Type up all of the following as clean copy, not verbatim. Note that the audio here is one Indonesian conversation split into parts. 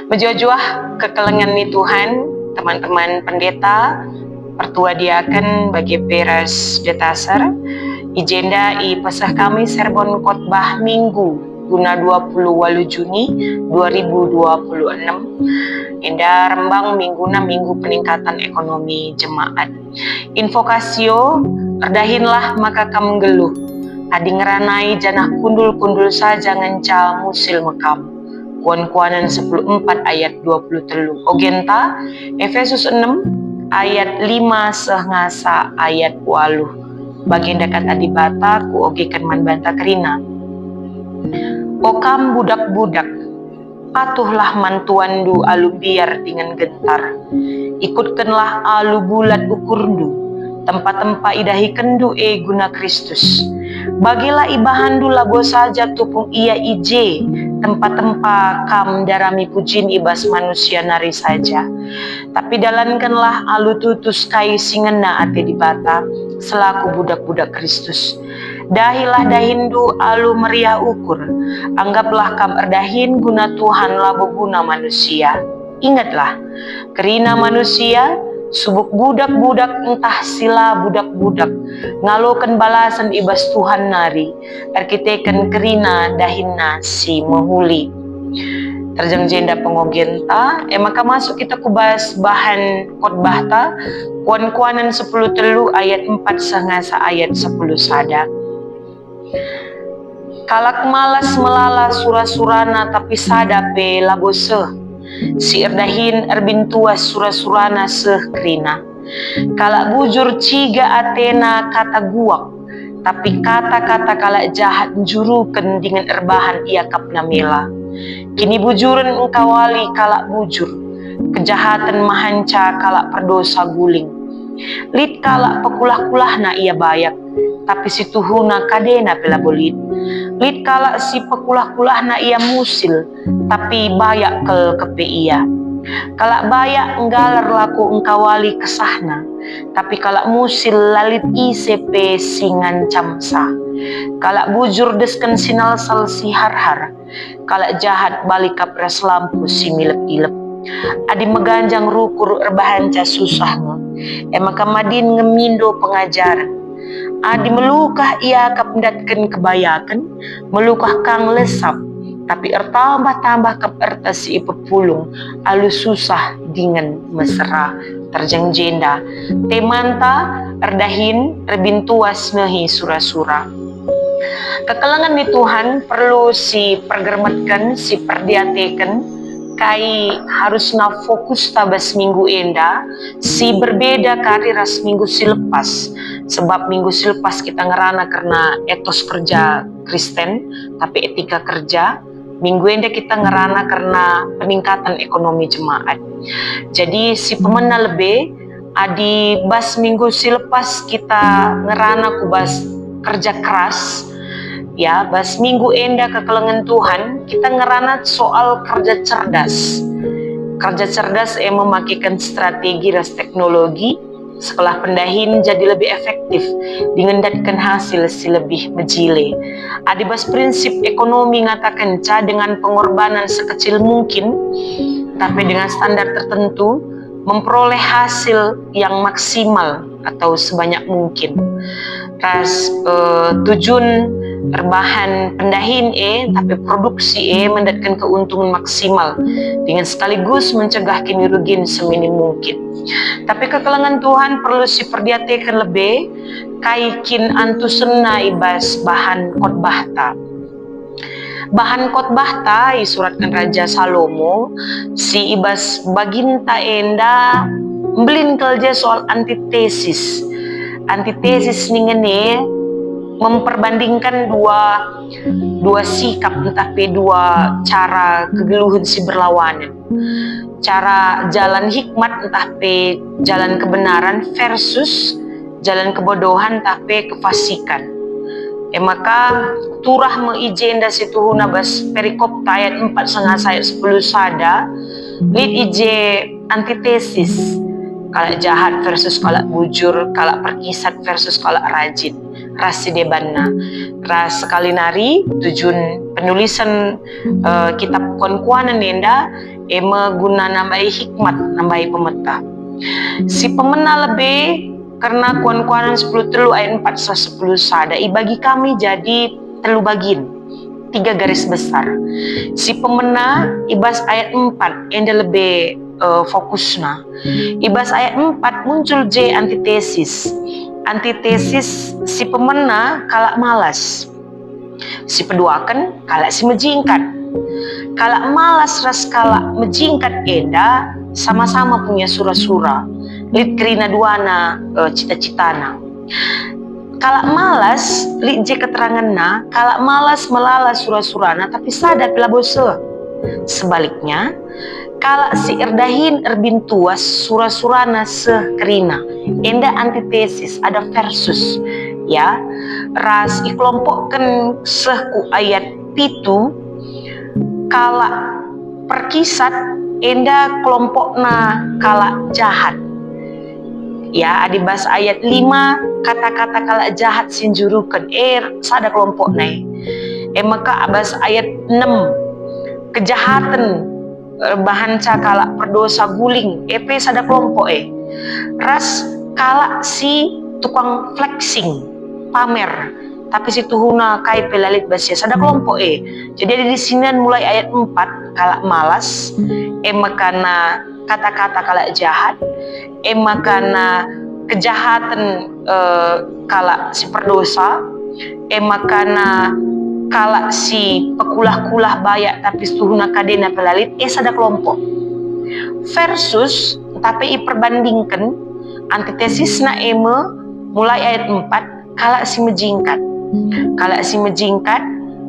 Menjuah-juah kekelengan ni Tuhan, teman-teman pendeta, pertua diaken bagi peras detasar, ijenda i pasah kami serbon khotbah minggu guna 28 Juni 2026. Indah rembang minggu peningkatan ekonomi jemaat. Invokasio, erdahinlah maka kam geluh. Adi ngeranai janah kundul-kundul saja ngenca musil mekam. Kuan-kuanan 14 ayat 23. Ogenta Efesus 6 ayat 5 sehngasa ayat 8. Baginda kata dibata ku ogekan man banta kerina. Okam budak-budak, patuhlah mantuandu alu biar dengan gentar. Ikutkanlah alu bulat ukurdu, tempat-tempat idahi kendu guna Kristus. Bagilah ibahandu labo saja tupung ia ije, tempat-tempat kam darami pujin ibas manusia nari saja. Tapi dalankanlah alu tutus kai singena ate dibata, selaku budak-budak Kristus. Dahilah dahindu alu meriah ukur, anggaplah kam erdahin guna Tuhan labo guna manusia. Ingatlah, kerina manusia, subuk budak-budak entah sila budak-budak, ngalokan balasan ibas Tuhan nari, arkiteken kerina dahinna si mahuli. Terjang jenda pengogenta, maka masuk kita kubas bahan khotbah ta, kuan-kuanan 10 telu ayat 4 sehingga ayat 10 sada. Kalak malas melala sura-surana tapi sadape labose. Si erdahin erbintuas sura-surana seh kerina. Kalak bujur ciga atena kata guak. Tapi kata-kata kalak jahat juruken dengan erbahan ia kapna mela. Kini bujuran engkawali kalak bujur. Kejahatan mahanca kalak perdosa guling. Lid kalak pekulah-kulahna ia bayak. Tapi si tuhuna kadena pela bolit. Lid kalak si pekulah-kulahna ia musil. Tapi bayak kel kepe ia. Kalak bayak enggalar laku engkawali kesahna. Tapi kalak musil lalit isepe singan camsa. Kalak bujur desken sinal sal si har-har. Kalak jahat balik kapres lampu si milep-ilep. Adi meganjang rukur erbahanca susahnya. Maka madin ngemindo pengajaran. Adi melukah ia kapndatken kebayakan. Melukah kang lesap. Tapi ertambah-tambah kap ertasi pepulung. Alu susah dengan mesra. Terjang jenda. Temanta erdahin erbintuas nehi sura-sura. Kekelangan di Tuhan perlu si pergermetkan, si perdiatekan, kai harusna fokus tabas minggu enda, si berbeda kari ras minggu silepas. Sebab minggu silepas kita ngerana karena etos kerja Kristen, tapi etika kerja. Minggu enda kita ngerana karena peningkatan ekonomi jemaat. Jadi si pemena lebih, adi bas minggu silepas kita ngerana kubas kerja keras. Ya, bas minggu enda kekelengan Tuhan, kita ngeranat soal kerja cerdas. Kerja cerdas memakikan strategi ras teknologi, sekolah pendahin jadi lebih efektif, dengan datkan hasil si lebih mejile. Adi bas prinsip ekonomi ngatakan dengan pengorbanan sekecil mungkin, tapi dengan standar tertentu, memperoleh hasil yang maksimal atau sebanyak mungkin. Ras tujuan terbahan pendahin tapi produksi mendatkan keuntungan maksimal dengan sekaligus mencegah kini rugian seminim mungkin. Tapi kekelangan Tuhan perlu si perdiatekan lebih kaikin antusena ibas bahan khotbah ta. Bahan khotbah ta isuratkan Raja Salomo si ibas baginta enda mbelin kelja soal antitesis. Antitesis ningene memperbandingkan dua sikap tapi dua cara kegeluhan si berlawanan. Cara jalan hikmat entah pe jalan kebenaran versus jalan kebodohan tapi kefasikan. Maka turah meijenda situhuna bas perikop ayat 4 setengah ayat 10 sada lid ije antitesis. Kalak jahat versus kalak bujur, kalak perkisat versus kalak rajin. ras debanna. Ras sekali nari tujuan penulisan kitab kuan-kuanan nenda guna nambahi hikmat, nambahi pemeta. Si pemena lebih karena kuan-kuanan 10 telu ayat 4 10 sada bagi kami jadi telu bagian 3 garis besar. Si pemena ibas ayat 4 enda lebih fokusna. Ibas ayat 4 muncul J antitesis. Antitesis si pemena kalak malas. Si peduakan kalak si mejingkat. Kalak malas ras kalak mejingkat enda sama-sama punya sura-sura. Lit kerina duana cita-citana. Kalak malas lit je keteranganna, kalak malas melala sura-surana tapi sadar pela bose. Sebaliknya, kalak si erdahin erbintuas sura-surana sekerina. Enda antitesis, ada versus. Ya, ras ikelompokkan seku ayat pitu kalak perkisat enda kelompokna kalak jahat. Ya, adibas ayat 5 kata-kata kalak jahat sinjurukan sada kelompok nai. Maka abas ayat 6 kejahatan bahan kalak perdosa guling sada kelompok ras kalak si tukang flexing pamer tapi si tuhuna kai pelalit basia sada kelompok jadi ada di sini mulai ayat 4 kalak malas makana kata-kata kalak jahat makana kejahatan kalak si perdosa makana kalak si pekulah-kulah bayak tapi tuhuna kadena pelalit sada kelompok versus tapi perbandingkan antitesisna mulai ayat 4 kalak si mejingkat. Kalak si mejingkat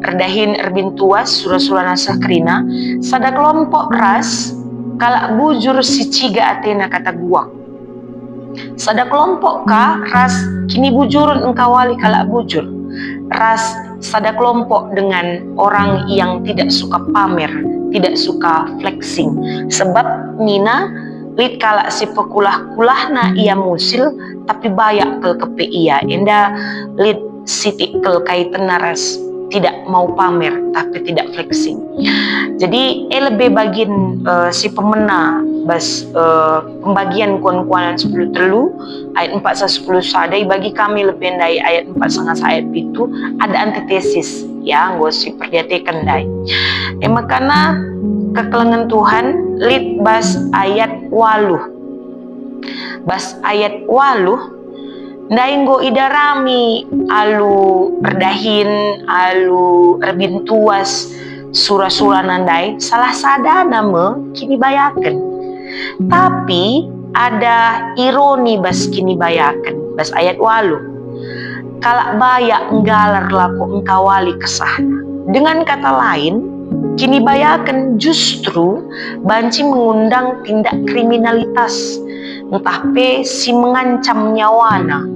erdahin erbintuas sura-surana sakrina sada kelompok ras kalak bujur si ciga atena kata guak. Sada kelompok ka ras kini bujurun engkawali kalak bujur. Ras sada kelompok dengan orang yang tidak suka pamer, tidak suka flexing. Sebab nina lit kalak si pekulah-kulahna ia musil tapi bayak kel kepe ia enda lit sitik kel kaitan naras tidak mau pamer tapi tidak flexing. Jadi lebih bagian si pemena bas pembagian kuan-kuanan 10 telu ayat 4 10 sadai bagi kami lebih dari ayat 4 setengah ayat itu ada antitesis ya nggo si perhatikan dai. Makana kekelengan Tuhan lit bas ayat 8. Bas ayat 8 Dainggo idarami alu erdahin alu erbintuas sura-sura nandai salah sada nama kini bayakan. Tapi ada ironi bas kini bayakan. Bas ayat 8 kalak bayak enggalar laku engkawali kesahna. Dengan kata lain kini bayakan justru banci mengundang tindak kriminalitas entah pe si mengancam nyawana.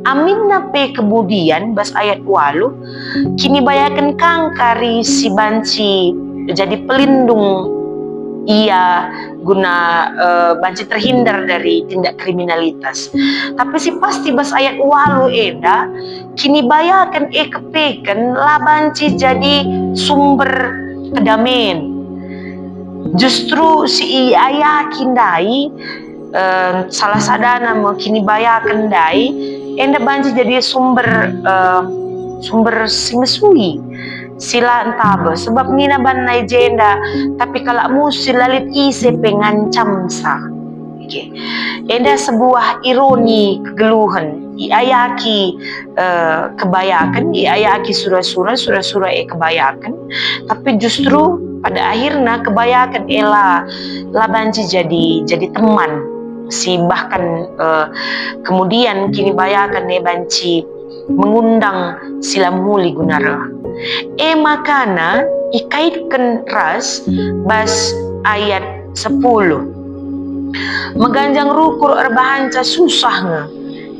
Aminna pe kemudian bas ayat 8 kini bayakan kangkari si banci jadi pelindung ia guna banci terhindar dari tindak kriminalitas. Tapi si pasti bas ayat 8 eda kini bayakan kepeken lah banci jadi sumber kedamaian. Justru si ayah kindai salah sadana mau kini bayakan dai enda banci jadi sumber simesui sila entaba sebab nina banai jenda tapi kalau musil lalit ise pengancam sa. Okay. Enda sebuah ironi kegeluhan iayaki kebayakan iayaki sura-sura kebayakan tapi justru pada akhirnya kebayakan ela labanci jadi teman si bahkan kemudian kini bayakan banci mengundang sila muli gunara makana ikaitkan ras bas ayat 10 meganjang rukur erbahanca susah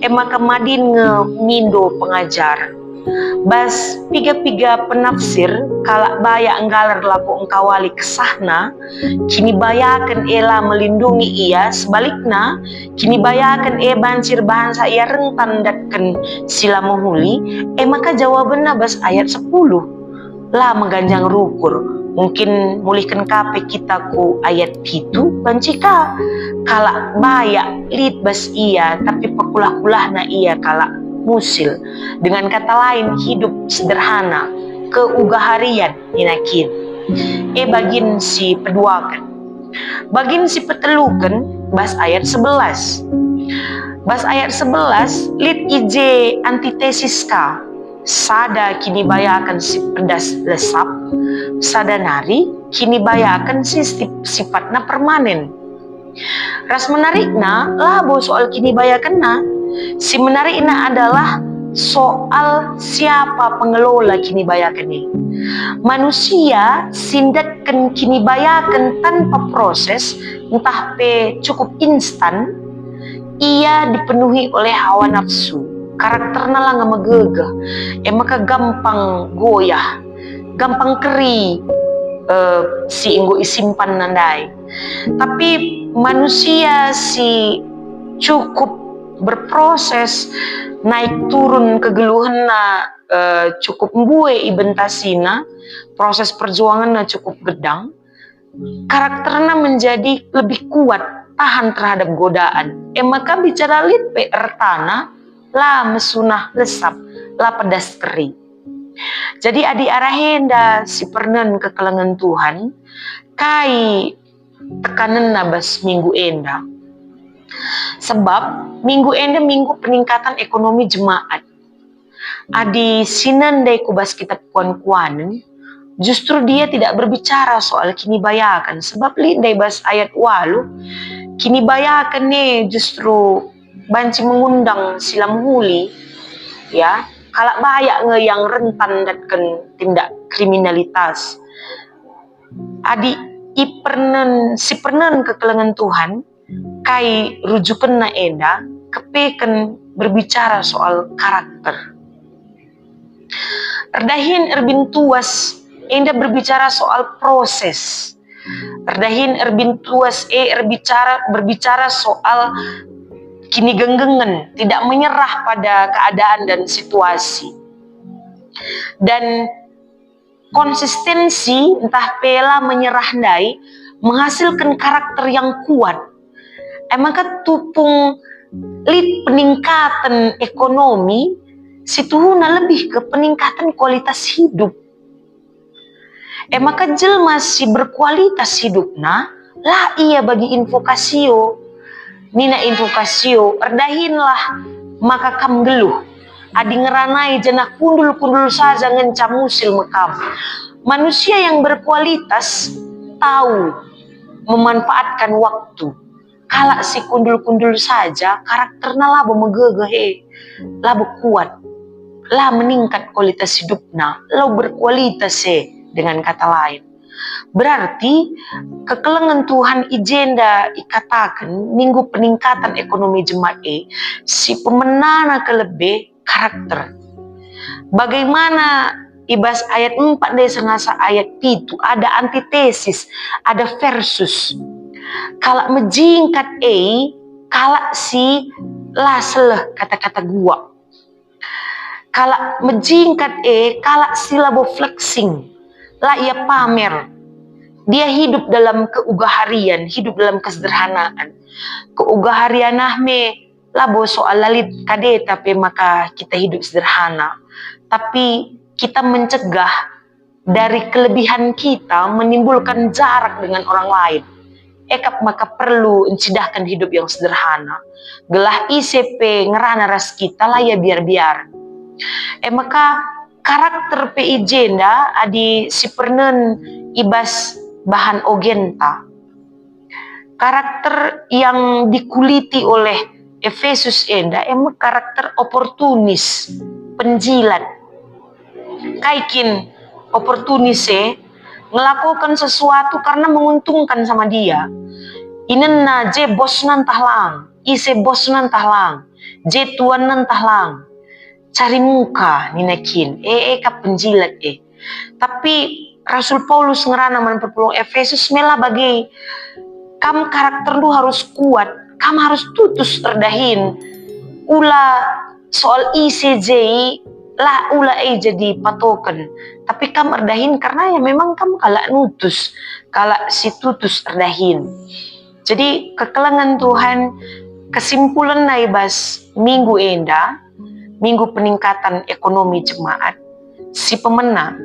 nge maka madin nge mindo pengajar Bas piga-piga penafsir kalak baya enggalar laku engkawali kesahna, kini bayakan ela melindungi ia, sebaliknya kini bayakan bancir bahasa ia rentan datkan sila menghuli, maka jawabannya bas ayat 10 lah mengganjang rukur. Mungkin mulihkan kape kita ku ayat itu bancika kalak baya lid bas ia, tapi pekulah-kulah na ia kalak musil. Dengan kata lain, hidup sederhana, keugaharian inakin. Bagin si peduakan. Bagin si petelukan, bas ayat 11. Bas ayat 11, lid ije antitesis ka. Sada kini bayakan si pedas lesap, sada nari kini bayakan si sifatna permanen. Ras menarikna, labo soal kini bayakan na, si menarikna adalah soal siapa pengelola kini bayakan ini. Manusia sindatkan kini bayakan tanpa proses, entah cukup instan, ia dipenuhi oleh hawa nafsu. Karakternya lah nggak megegah, maka gampang goyah, gampang keri, si inggo isimpan nandai. Tapi manusia si cukup berproses, naik turun kegeluhanna, cukup mbue ibentasina, proses perjuangannya cukup gedang, karakternya menjadi lebih kuat, tahan terhadap godaan. Maka bicara litpe ertana, lah mesunah lesap, lah pedas keri. Jadi adi arahenda si pernen kekelengan Tuhan, kai tekanan nabas minggu enda. Sebab minggu enda minggu peningkatan ekonomi jemaat. Adi sinan dai kubas kitab kuan-kuanen, justru dia tidak berbicara soal kini bayakan. Sebab lindai bas ayat 8, kini bayakan nih justru banci mengundang sila menghuli, ya, kalak bayak nge yang rentan datkan tindak kriminalitas. Adi si pernen kekelengan Tuhan, kai rujukan na enda, kepeken berbicara soal karakter. Erdahin erbintuas, enda berbicara soal proses. Erdahin erbintuas berbicara soal kini genggengan, tidak menyerah pada keadaan dan situasi. Dan konsistensi, entah pela menyerah dai, menghasilkan karakter yang kuat. Maka tupung lid peningkatan ekonomi, situhuna lebih ke peningkatan kualitas hidup. Maka jelma si berkualitas hidupna, lah ia bagi invokasio. Nina invokasio, erdahinlah maka kam geluh. Adi ngeranai jenah kundul-kundul saja ngencam musil mekam. Manusia yang berkualitas tahu memanfaatkan waktu. Kalak si kundul-kundul saja, karakternya labo megegeh, labo kuat, lah meningkat kualitas hidupnya, lo berkualitas dengan kata lain. Berarti kekelengan Tuhan ijenda ikatakan minggu peningkatan ekonomi jemaat si pemenana kelebih karakter. Bagaimana ibas ayat 4 dari sengasa ayat itu ada antitesis, ada versus. Kalak mejingkat kalak si laseleh kata-kata gua. Kalak mejingkat kalak si labo flexing. Lah ia pamer. Dia hidup dalam keugaharian, hidup dalam kesederhanaan. Keugaharian me labo soal lalit kade, tapi maka kita hidup sederhana. Tapi kita mencegah dari kelebihan kita menimbulkan jarak dengan orang lain. Maka perlu encidahkan hidup yang sederhana. Gelah ICP ngerana ras kita lah ya biar-biar. Maka karakter PIJenda adi si pernen ibas bahan ogenta. Karakter yang dikuliti oleh Efesus enda emang karakter oportunis, penjilat. Kaikin oportunis ngelakukan sesuatu karena menguntungkan sama dia. Inena je bos nantah lang, ise bos nantah lang, je tuan nantah lang. cari muka ninakin ka penjilat tapi Rasul Paulus ngerana man perpulung Efesus mela bagi kam karakter lu harus kuat, kam harus tutus terdahin ula soal ICJ lah ula jadi patokan tapi kam erdahin karena ya memang kam kalak nutus kalak si tutus erdahin. Jadi kekelengan Tuhan kesimpulan naibas minggu enda minggu peningkatan ekonomi jemaat si pemena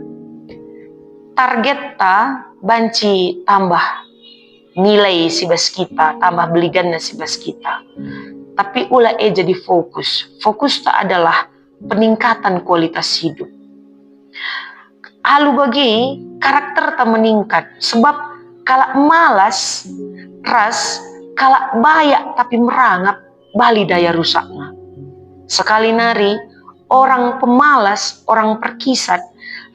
target ta banci tambah nilai si bas kita tambah beligan si bas kita tapi ulah jadi fokus tak adalah peningkatan kualitas hidup. Halu bagi karakter tak meningkat sebab kalau malas ras kalau bayak tapi merangap bali daya rusaknya. Sekali nari orang pemalas orang perkisat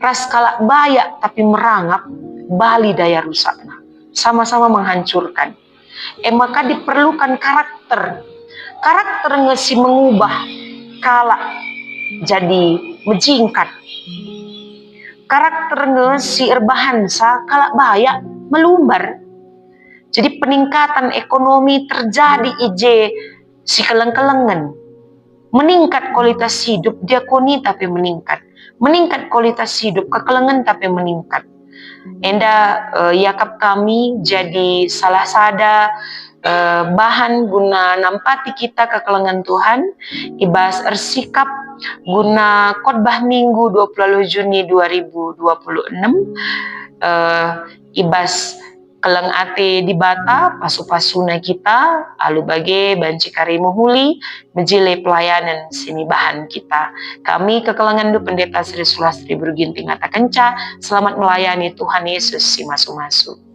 ras kalau bayak tapi merangap bali daya rusaknya sama-sama menghancurkan. Maka diperlukan karakter ngesi mengubah kalak jadi menjingkat. Karakter ngesi erbahansa kalak bayak melumbar. Jadi peningkatan ekonomi terjadi si keleng-kelengan. Meningkat kualitas hidup diakoni tapi meningkat. Meningkat kualitas hidup kekelengan tapi meningkat. Enda yakap kami jadi salah sada bahan guna nampati kita kekelengan Tuhan ibas ersikap guna khotbah minggu 20 Juni 2026 ibas keleng ate di bata pasu-pasuna kita alu bage banci karimu huli menjile pelayanan sini bahan kita kami kekelengan du pendeta Sri Sulastri Berginting Ngata Kenca selamat melayani Tuhan Yesus si masu-masu.